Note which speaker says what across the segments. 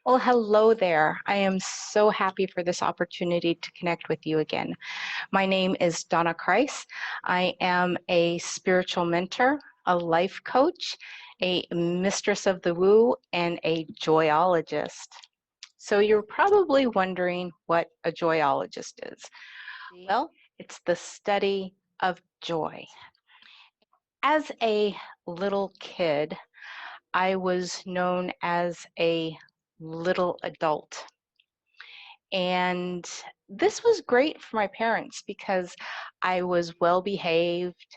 Speaker 1: Well, hello there. I am so happy for this opportunity to connect with you again. My name is Dawna. I am a spiritual mentor, a life coach, a mistress of the woo, and a joyologist. So you're probably wondering what a joyologist is. Well, it's the study of joy. As a little kid, I was known as a little adult. And this was great for my parents because I was well behaved,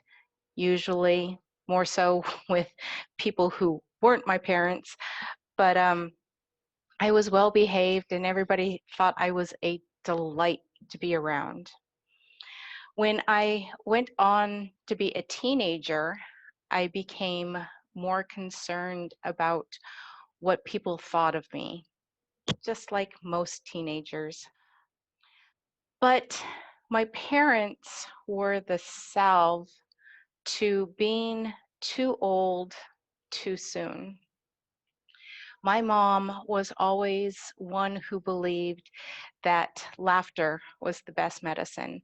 Speaker 1: usually more so with people who weren't my parents, but I was well behaved and everybody thought I was a delight to be around. When I went on to be a teenager, I became more concerned about what people thought of me, just like most teenagers. But my parents were the salve to being too old too soon. My mom was always one who believed that laughter was the best medicine.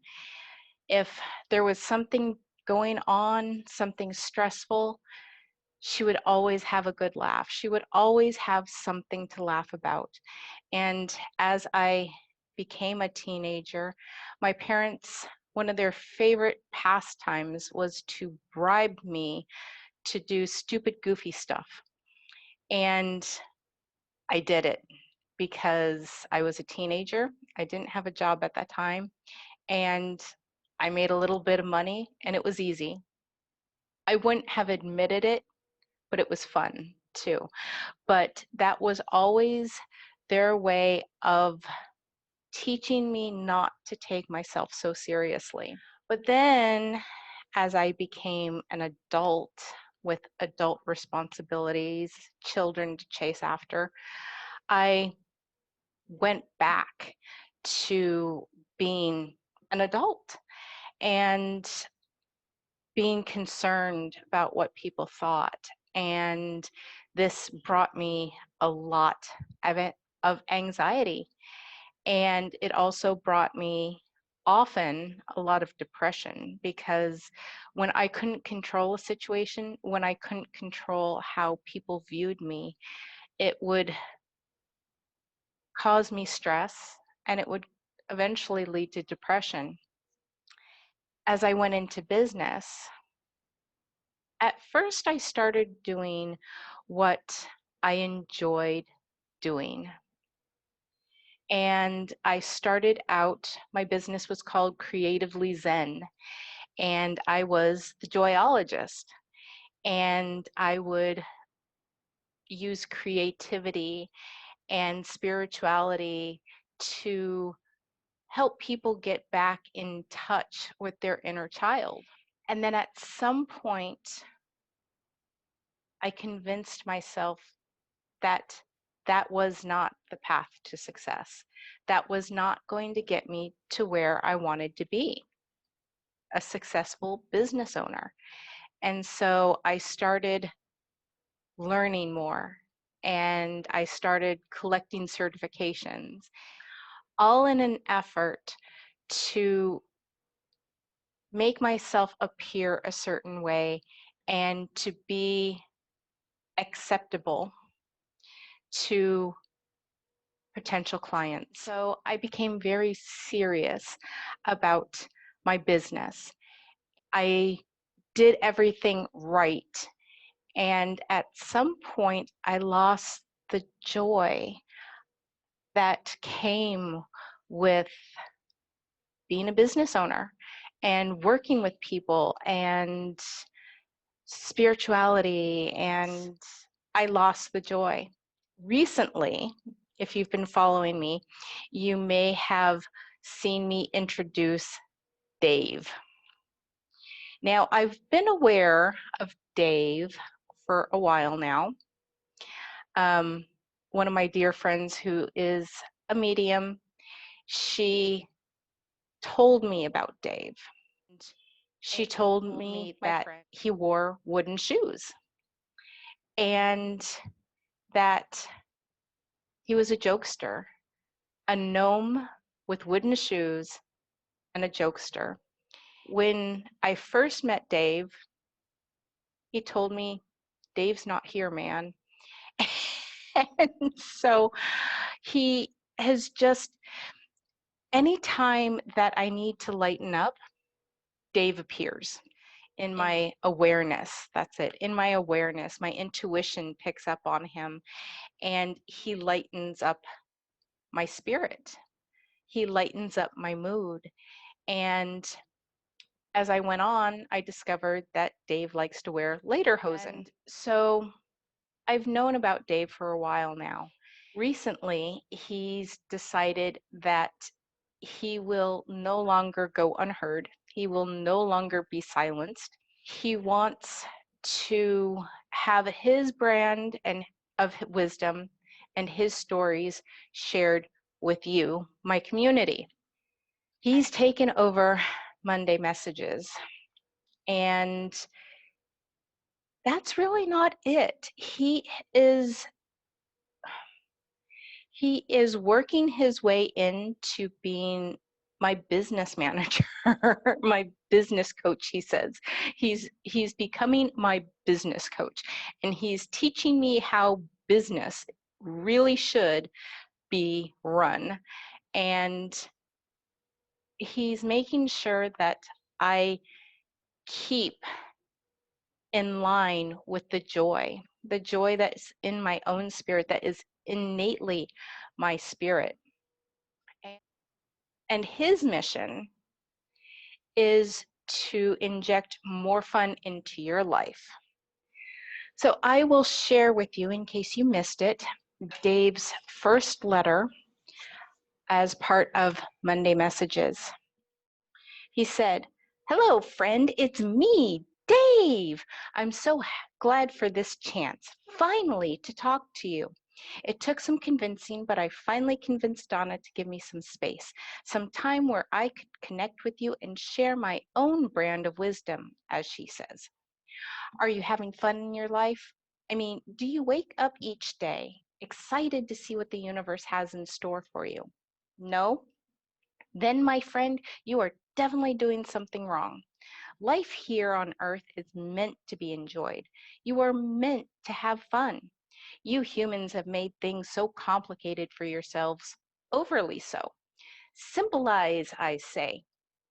Speaker 1: If there was something going on, something stressful, she would always have a good laugh. She would always have something to laugh about. And as I became a teenager, my parents, one of their favorite pastimes was to bribe me to do stupid, goofy stuff. And I did it because I was a teenager. I didn't have a job at that time. And I made a little bit of money and it was easy. I wouldn't have admitted it, but it was fun too. But that was always their way of teaching me not to take myself so seriously. But then, as I became an adult with adult responsibilities, children to chase after, I went back to being an adult and being concerned about what people thought. And this brought me a lot of anxiety. And it also brought me often a lot of depression because when I couldn't control a situation, when I couldn't control how people viewed me, it would cause me stress and it would eventually lead to depression. As I went into business, at first I started doing what I enjoyed doing. And I started out, my business was called Creatively Zen, and I was the JOYologist. And I would use creativity and spirituality to help people get back in touch with their inner child. And then at some point, I convinced myself that that was not the path to success. That was not going to get me to where I wanted to be, a successful business owner. And so I started learning more and I started collecting certifications, all in an effort to make myself appear a certain way and to be acceptable to potential clients. So I became very serious about my business. I did everything right. And at some point, I lost the joy that came with being a business owner and working with people and spirituality, and I lost the joy. Recently, if you've been following me, you may have seen me introduce Dave. Now, I've been aware of Dave for a while now. One of my dear friends who is a medium, she told me about Dave. She told me that he wore wooden shoes and that He was a jokester, a gnome with wooden shoes and a jokester. When I first met Dave, he told me, Dave's not here, man. And so he has just, anytime that I need to lighten up, Dave appears in my awareness. That's it. In my awareness, my intuition picks up on him and he lightens up my spirit. He lightens up my mood. And as I went on, I discovered that Dave likes to wear lederhosen. And so I've known about Dave for a while now. Recently, he's decided that he will no longer go unheard. He will no longer be silenced. He wants to have his brand and of wisdom and his stories shared with you, my community. He's taken over Monday Messages, and that's really not it. He is working his way into being my business manager, my business coach, he says. He's becoming my business coach, and he's teaching me how business really should be run. And he's making sure that I keep in line with the joy that's in my own spirit, that is innately my spirit. And his mission is to inject more fun into your life. So I will share with you, in case you missed it, Dave's first letter as part of Monday Messages. He said, "Hello, friend, it's me, Dave. I'm so glad for this chance, finally, to talk to you. It took some convincing, but I finally convinced Dawna to give me some space, some time where I could connect with you and share my own brand of wisdom," as she says. Are you having fun in your life? I mean, do you wake up each day excited to see what the universe has in store for you? No? Then, my friend, you are definitely doing something wrong. Life here on earth is meant to be enjoyed. You are meant to have fun. You humans have made things so complicated for yourselves, overly so. Symbolize, I say.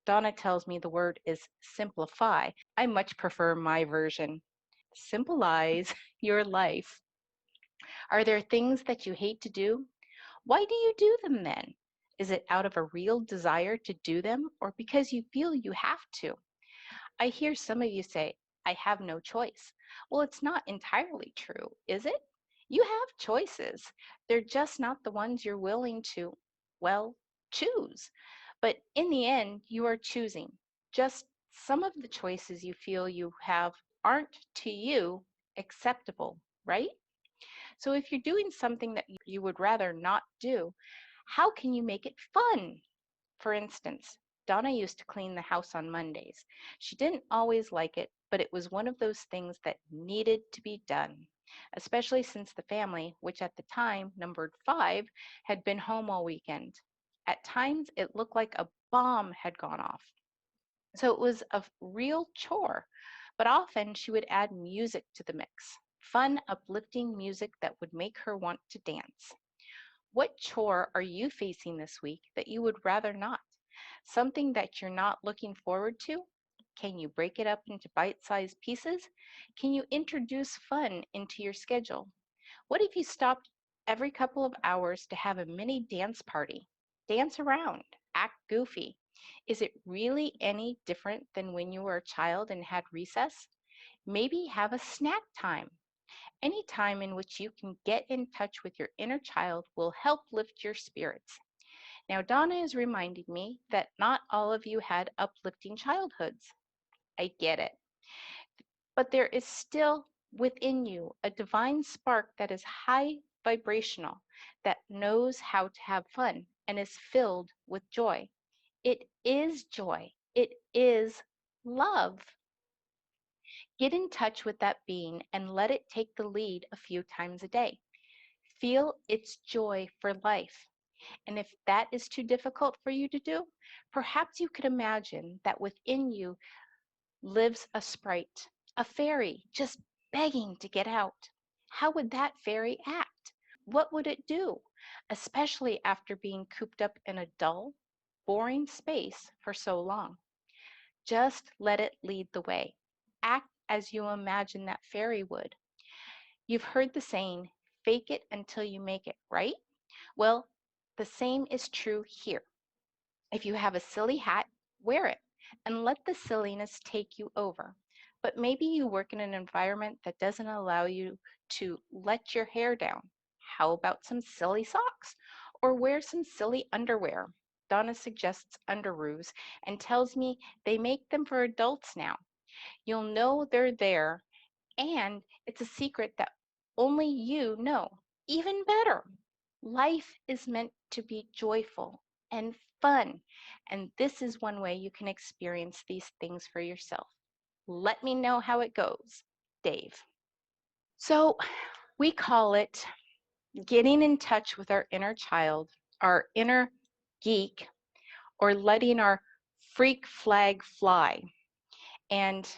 Speaker 1: Dawna tells me the word is simplify. I much prefer my version. Symbolize your life. Are there things that you hate to do? Why do you do them then? Is it out of a real desire to do them, or because you feel you have to? I hear some of you say, I have no choice. Well, it's not entirely true, is it? You have choices. They're just not the ones you're willing to, well, choose. But in the end, you are choosing. Just some of the choices you feel you have aren't to you acceptable, right? So if you're doing something that you would rather not do, how can you make it fun? For instance, Dawna used to clean the house on Mondays. She didn't always like it, but it was one of those things that needed to be done, especially since the family, which at the time numbered 5, had been home all weekend. At times, it looked like a bomb had gone off. So it was a real chore, but often she would add music to the mix, fun, uplifting music that would make her want to dance. What chore are you facing this week that you would rather not? Something that you're not looking forward to? Can you break it up into bite-sized pieces? Can you introduce fun into your schedule? What if you stopped every couple of hours to have a mini dance party? Dance around, act goofy. Is it really any different than when you were a child and had recess? Maybe have a snack time. Any time in which you can get in touch with your inner child will help lift your spirits. Now, Dawna is reminding me that not all of you had uplifting childhoods. I get it. But there is still within you a divine spark that is high vibrational, that knows how to have fun and is filled with joy. It is joy. It is love. Get in touch with that being and let it take the lead a few times a day. Feel its joy for life. And if that is too difficult for you to do, perhaps you could imagine that within you lives a sprite, a fairy just begging to get out. How would that fairy act? What would it do, especially after being cooped up in a dull, boring space for so long? Just let it lead the way. Act as you imagine that fairy would. You've heard the saying, fake it until you make it, right? Well, the same is true here. If you have a silly hat, wear it and let the silliness take you over. But maybe you work in an environment that doesn't allow you to let your hair down. How about some silly socks? Or wear some silly underwear? Dawna suggests underoos and tells me they make them for adults now. You'll know they're there, and it's a secret that only you know. Even better, life is meant to be joyful and fun, and this is one way you can experience these things for yourself. Let me know how it goes, Dave. So we call it getting in touch with our inner child, our inner geek, or letting our freak flag fly. And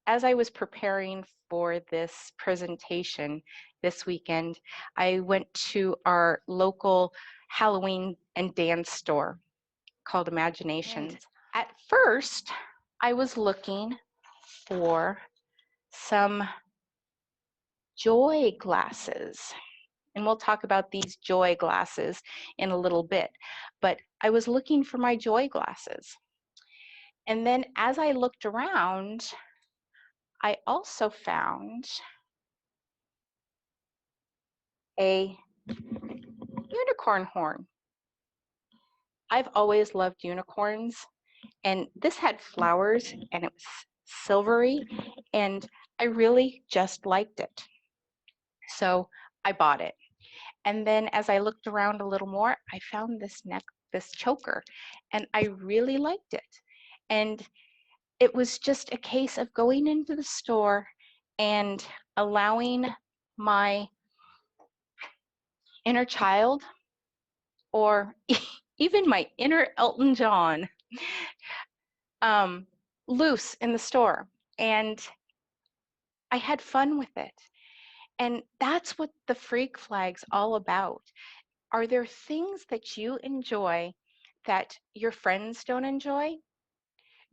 Speaker 1: as I was preparing for this presentation this weekend, I went to our local Halloween and dance store called Imaginations. And at first, I was looking for some joy glasses. And we'll talk about these joy glasses in a little bit. But I was looking for my joy glasses. And then as I looked around, I also found a unicorn horn. I've always loved unicorns, and this had flowers and it was silvery, and I really just liked it. So I bought it. And then as I looked around a little more, I found this choker, and I really liked it. And it was just a case of going into the store and allowing my inner child, or even my inner Elton John, loose in the store. And I had fun with it. And that's what the freak flag's all about. Are there things that you enjoy that your friends don't enjoy?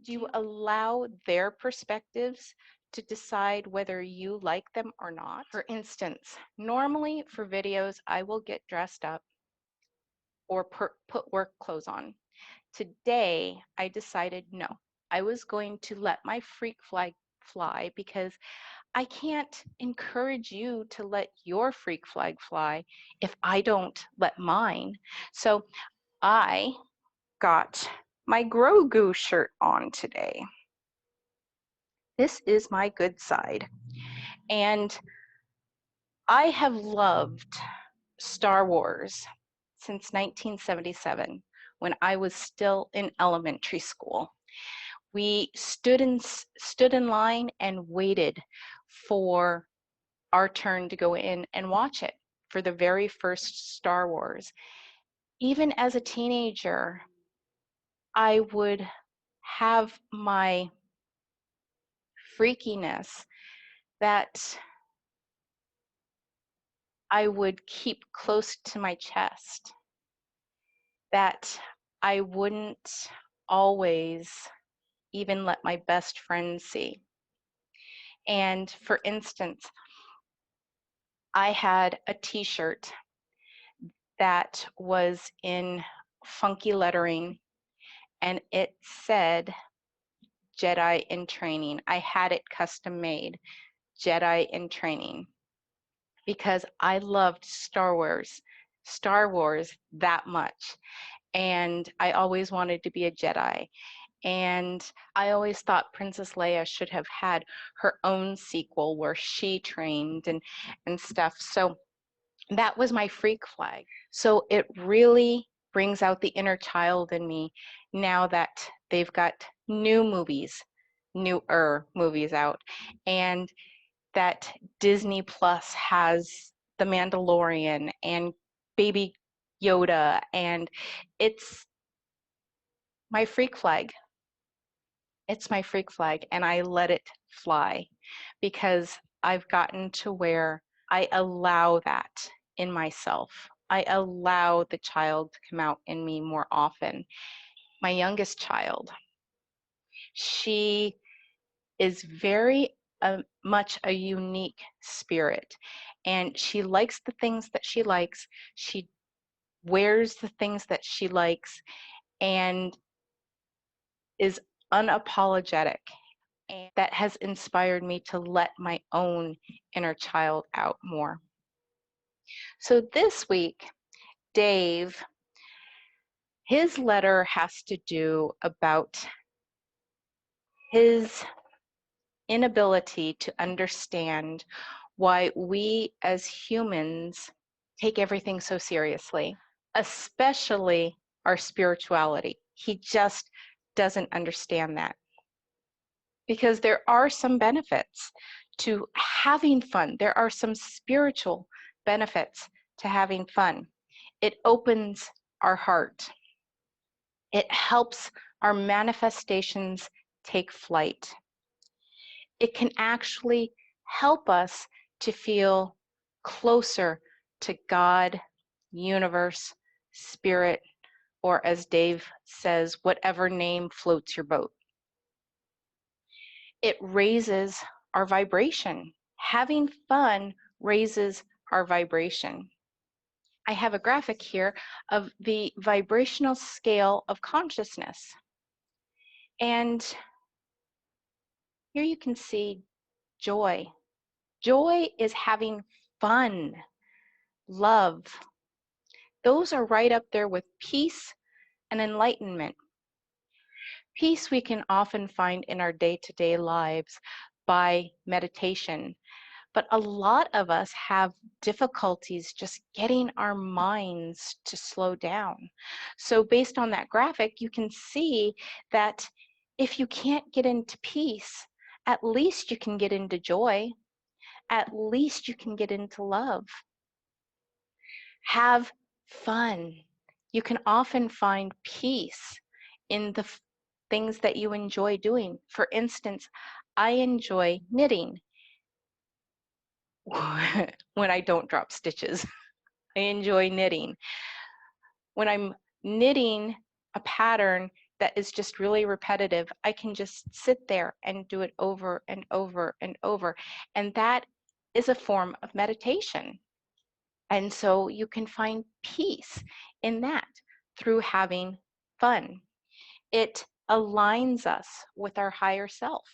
Speaker 1: Do you allow their perspectives to decide whether you like them or not? For instance, normally for videos, I will get dressed up or put work clothes on. Today, I decided no, I was going to let my freak flag fly because I can't encourage you to let your freak flag fly if I don't let mine. So I got my Grogu shirt on today. This is my good side. And I have loved Star Wars since 1977 when I was still in elementary school. We stood in line and waited for our turn to go in and watch it for the very first Star Wars. Even as a teenager, I would have my freakiness that I would keep close to my chest, that I wouldn't always even let my best friend see. And for instance, I had a t-shirt that was in funky lettering, and it said Jedi in training. I had it custom made, Jedi in training, because I loved Star Wars that much. And I always wanted to be a Jedi. And I always thought Princess Leia should have had her own sequel where she trained and stuff. So that was my freak flag. So it really brings out the inner child in me now that they've got newer movies out, and that Disney Plus has The Mandalorian and Baby Yoda, and it's my freak flag. It's my freak flag, and I let it fly because I've gotten to where I allow that in myself. I allow the child to come out in me more often. My youngest child, she is very much a unique spirit, and she likes the things that she likes. She wears the things that she likes and is unapologetic. And that has inspired me to let my own inner child out more. So this week, Dave, his letter has to do about his inability to understand why we as humans take everything so seriously, especially our spirituality. He just doesn't understand that. Because there are some benefits to having fun. There are some spiritual benefits to having fun. It opens our heart. It helps our manifestations take flight. It can actually help us to feel closer to God, universe, spirit, or as Dave says, whatever name floats your boat. It raises our vibration. Having fun raises our vibration. I have a graphic here of the vibrational scale of consciousness. And here you can see joy. Joy is having fun, love. Those are right up there with peace and enlightenment. Peace we can often find in our day-to-day lives by meditation. But a lot of us have difficulties just getting our minds to slow down. So based on that graphic, you can see that if you can't get into peace, at least you can get into joy. At least you can get into love. Have fun. You can often find peace in the things that you enjoy doing. For instance, I enjoy knitting. When I don't drop stitches. I enjoy knitting. When I'm knitting a pattern that is just really repetitive, I can just sit there and do it over and over and over. And that is a form of meditation. And so you can find peace in that through having fun. It aligns us with our higher self.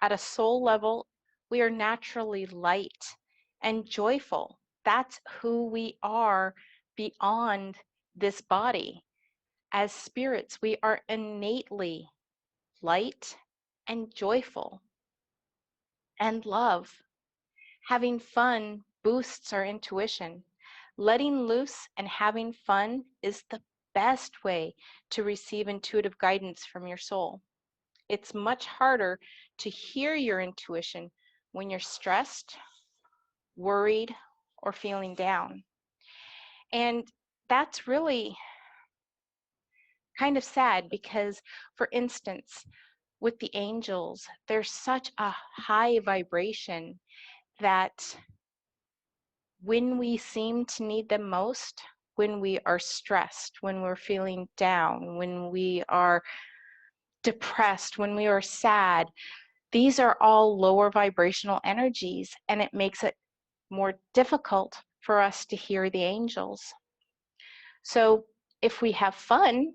Speaker 1: At a soul level, we are naturally light and joyful. That's who we are beyond this body. As spirits, we are innately light and joyful and love. Having fun boosts our intuition. Letting loose and having fun is the best way to receive intuitive guidance from your soul. It's much harder to hear your intuition when you're stressed, worried, or feeling down. And that's really kind of sad because, for instance, with the angels, there's such a high vibration that when we seem to need them most, when we are stressed, when we're feeling down, when we are depressed, when we are sad, these are all lower vibrational energies, and it makes it more difficult for us to hear the angels. So if we have fun,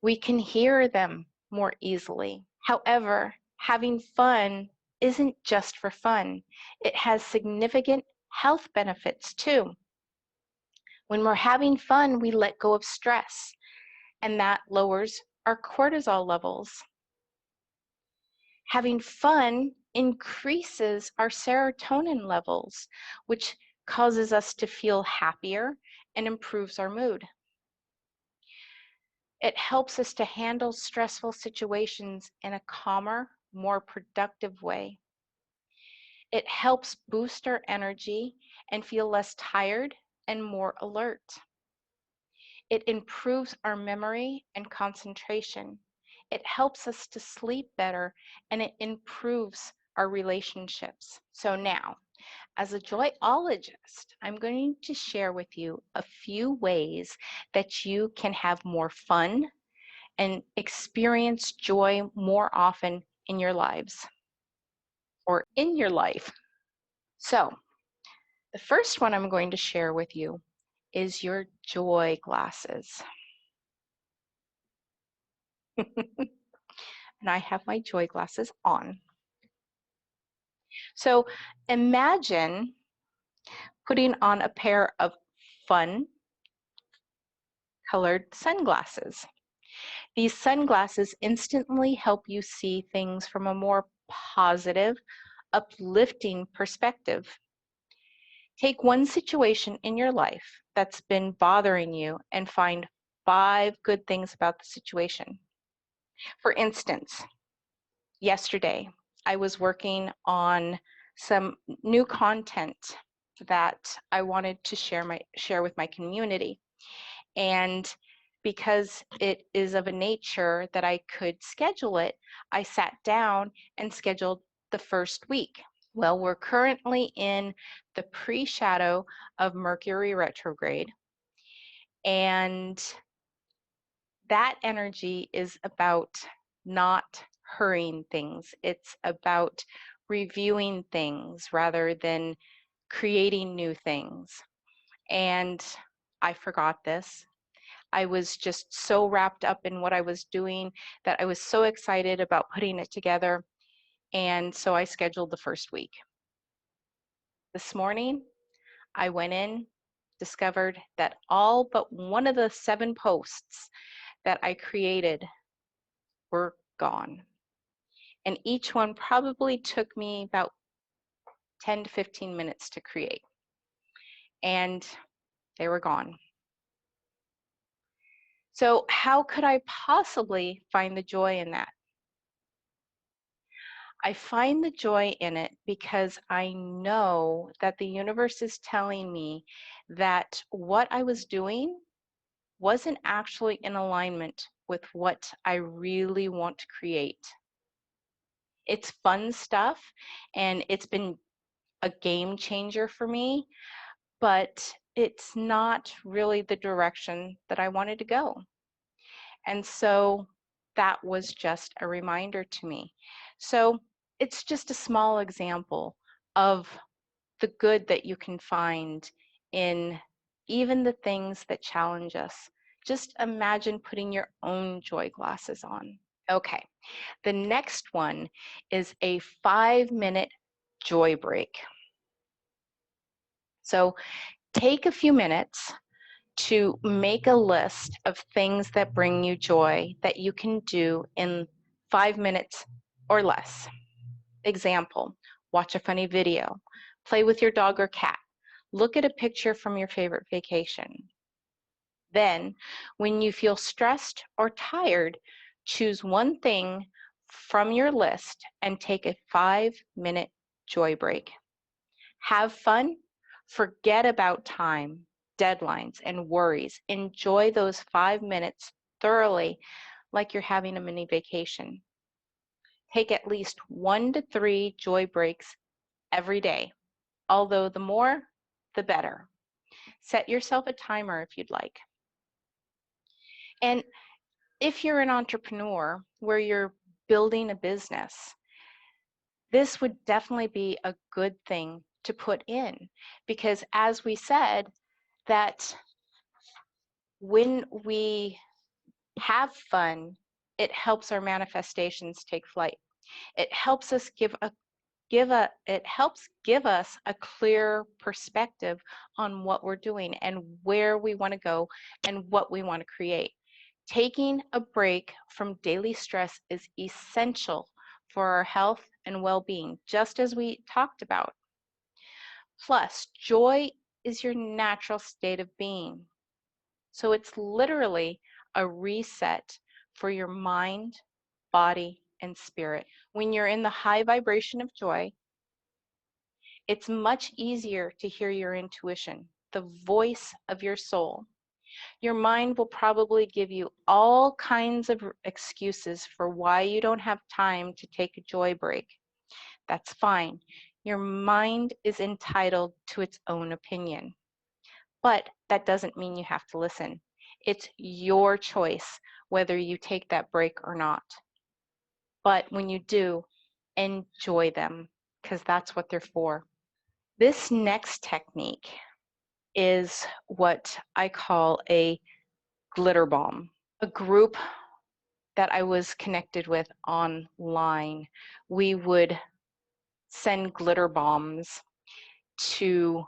Speaker 1: we can hear them more easily. However, having fun isn't just for fun. It has significant health benefits too. When we're having fun, we let go of stress, and that lowers our cortisol levels. Having fun increases our serotonin levels, which causes us to feel happier and improves our mood. It helps us to handle stressful situations in a calmer, more productive way. It helps boost our energy and feel less tired and more alert. It improves our memory and concentration. It helps us to sleep better, and it improves our relationships. So now, as a joyologist, I'm going to share with you a few ways that you can have more fun and experience joy more often in your lives or in your life. So, the first one I'm going to share with you is your joy glasses. And I have my joy glasses on. So, imagine putting on a pair of fun colored sunglasses. These sunglasses instantly help you see things from a more positive, uplifting perspective. Take one situation in your life that's been bothering you and find 5 good things about the situation. For instance, yesterday I was working on some new content that I wanted to share with my community. And because it is of a nature that I could schedule it, I sat down and scheduled the first week. Well, we're currently in the pre-shadow of Mercury retrograde, and that energy is about not hurrying things. It's about reviewing things rather than creating new things. And I forgot this. I was just so wrapped up in what I was doing that I was so excited about putting it together. And so I scheduled the first week. This morning, I went in, discovered that all but one of the 7 posts that I created were gone. And each one probably took me about 10 to 15 minutes to create. And they were gone. So how could I possibly find the joy in that? I find the joy in it because I know that the universe is telling me that what I was doing wasn't actually in alignment with what I really want to create. It's fun stuff, and it's been a game changer for me, but it's not really the direction that I wanted to go. And so that was just a reminder to me. So it's just a small example of the good that you can find in even the things that challenge us. Just imagine putting your own joy glasses on. Okay, the next one is a 5-minute joy break. So take a few minutes to make a list of things that bring you joy that you can do in 5 minutes or less. Example, watch a funny video, play with your dog or cat, look at a picture from your favorite vacation. Then, when you feel stressed or tired, choose one thing from your list and take a 5-minute joy break. Have fun, forget about time, deadlines, and worries. Enjoy those 5 minutes thoroughly, like you're having a mini vacation. Take at least 1 to 3 joy breaks every day, although the more, the better. Set yourself a timer if you'd like. And if you're an entrepreneur where you're building a business, this would definitely be a good thing to put in, because as we said, that when we have fun, it helps our manifestations take flight. It helps us it helps give us a clear perspective on what we're doing and where we want to go and what we want to create. Taking a break from daily stress is essential for our health and well-being, just as we talked about. Plus, joy is your natural state of being. So it's literally a reset for your mind, body, and spirit. When you're in the high vibration of joy, It's much easier to hear your intuition, the voice of your soul. Your mind will probably give you all kinds of excuses for why you don't have time to take a joy break. That's fine. Your mind is entitled to its own opinion. But that doesn't mean you have to listen. It's your choice whether you take that break or not. But when you do, enjoy them, because that's what they're for. This next technique is what I call a glitter bomb. A group that I was connected with online, we would send glitter bombs to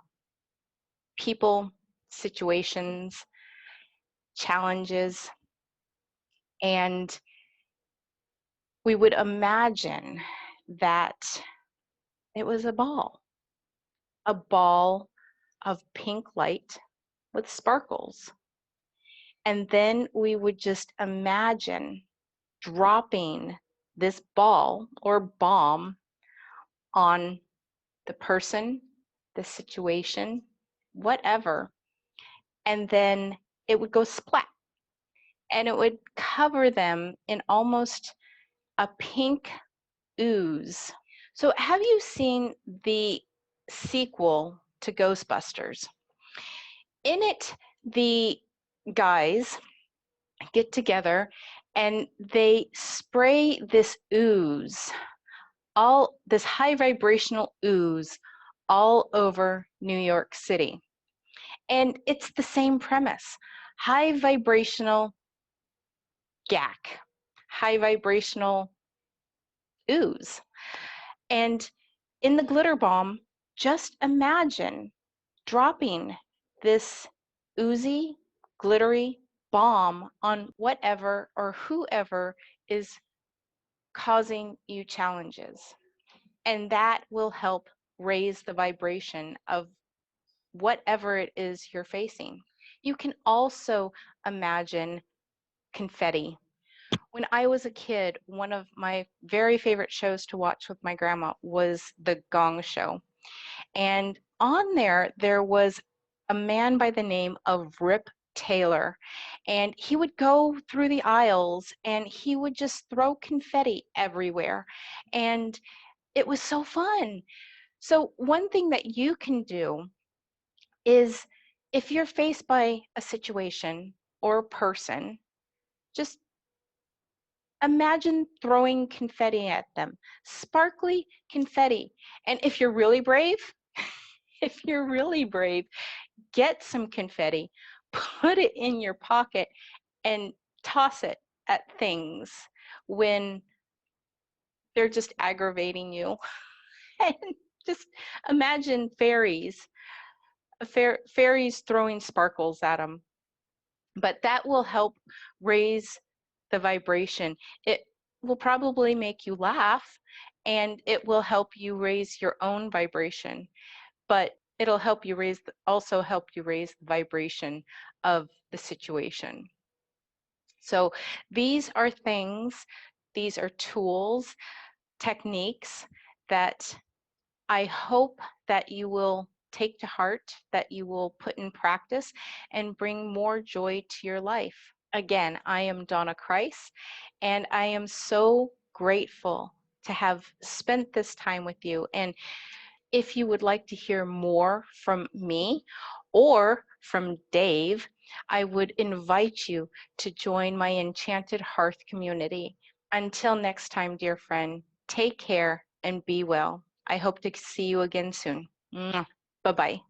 Speaker 1: people, situations, challenges, and we would imagine that it was a ball of pink light with sparkles. And then we would just imagine dropping this ball or bomb on the person, the situation, whatever. And then it would go splat and it would cover them in almost a pink ooze. So have you seen the sequel to Ghostbusters? In it, the guys get together and they spray this ooze, all this high vibrational ooze all over New York City. And it's the same premise, high vibrational gack, high vibrational ooze. And in the glitter bomb, just imagine dropping this oozy, glittery bomb on whatever or whoever is causing you challenges. And that will help raise the vibration of whatever it is you're facing. You can also imagine confetti. When I was a kid, one of my very favorite shows to watch with my grandma was The Gong Show. And on there, there was a man by the name of Rip Taylor. And he would go through the aisles and he would just throw confetti everywhere. And it was so fun. So one thing that you can do is if you're faced by a situation or a person, just imagine throwing confetti at them, sparkly confetti. And if you're really brave, if you're really brave, get some confetti, put it in your pocket, and toss it at things when they're just aggravating you. And just imagine fairies, fairies throwing sparkles at them. But that will help raise the vibration. It will probably make you laugh, and it will help you raise your own vibration. But it'll help you raise, also help you raise the vibration of the situation. So these are things, these are tools, techniques that I hope that you will take to heart, that you will put in practice and bring more joy to your life. Again, I am Dawna Kreis, and I am so grateful to have spent this time with you. And if you would like to hear more from me or from Dave, I would invite you to join my Enchanted Hearth community. Until next time, dear friend, take care and be well. I hope to see you again soon. Bye-bye.